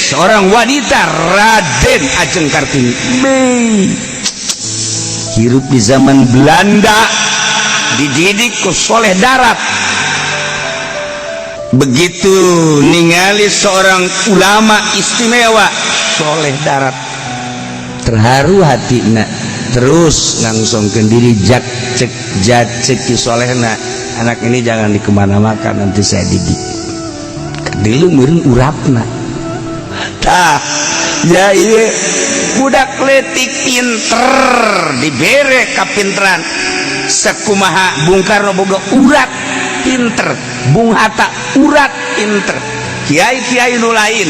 seorang wanita Raden Ajeng Kartini hirup di zaman Belanda, dididik ku soleh darat. Begitu ningali seorang ulama istimewa soleh darat, terharu hatinya, terus ngangsongkeun diri jak cek solehna, anak ini jangan dikemana-mana, nanti saya didik kadilu meureun urapna. Tah ya ieu budak leutik pinter dibere kapinteran sakumaha Bung Karno boga urat pinter, Bung Hatta urat pinter, kiai-kiai nu lain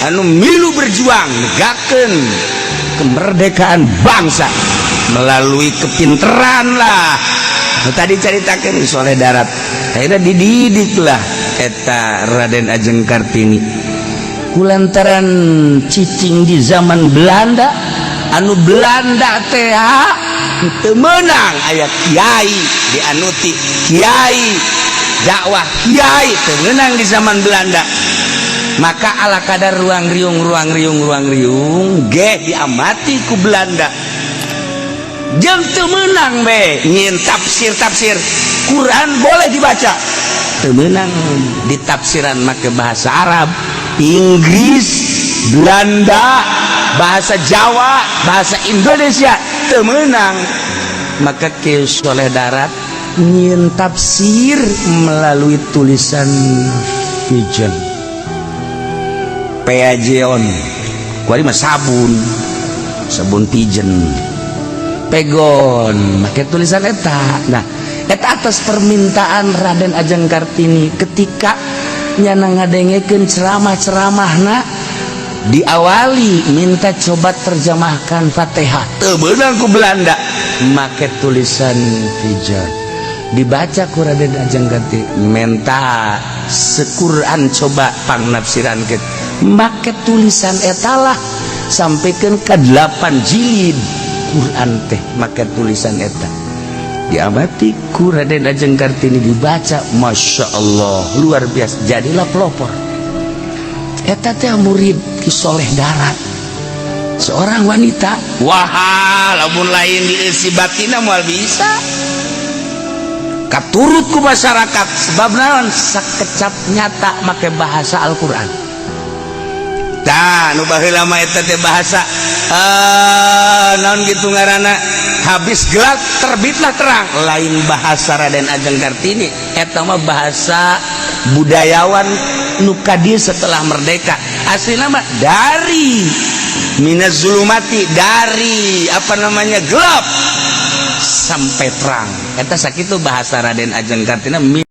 anu milu berjuang negakeun kemerdekaan bangsa melalui kepinteran lah. Tadi ceritakan soleh darat, akhirnya dididik lah eta Raden Ajeng Kartini kulantaran cicing di zaman Belanda. Anu Belanda teh teu meunang aya kiai dianuti, kiai dakwah kiai teu meunang di zaman Belanda. Maka ala kadar ruang riung ge diamati ku Belanda. Jeung teu meunang be nyin tafsir Quran boleh dibaca, teu meunang ditafsiran make bahasa Arab, Inggris, Belanda, bahasa Jawa, bahasa Indonesia teu meunang. Maka ke soleh darat nyin tafsir melalui tulisan pigeon peajeon kuari mah sabun pigeon pegon make tulisan eta. Nah eta atas permintaan Raden Ajeng Kartini ketika nyana ngadengekeun ceramah-ceramahna diawali minta coba terjemahkan Fatihah, teu beunang ku Belanda, make tulisan pigeon dibaca ku Raden Ajeng Kartini, minta sequran coba pangnafsiran ke make tulisan etalah sampaikan ke 8 jilid Quran teh make tulisan eta diamati ku Raden Ajeng Kartini, dibaca, Masya Allah luar biasa, jadilah pelopor. Eta teh murid ki soleh darat, seorang wanita. Wah lamun lain dieusi batina moal bisa katurut ku masyarakat, sebab naon sakecap nyata make bahasa Al-Qur'an. Tah nu baheula mah eta teh bahasa naon gitu ngaranna, habis gelap terbitlah terang, lain bahasa Raden Ajeng Kartini, eta mah bahasa budayawan nu kadi setelah merdeka. Aslinya mah dari minaz zulumati, dari apa namanya gelap sampai terang, eta sakitu bahasa Raden Ajeng Kartini.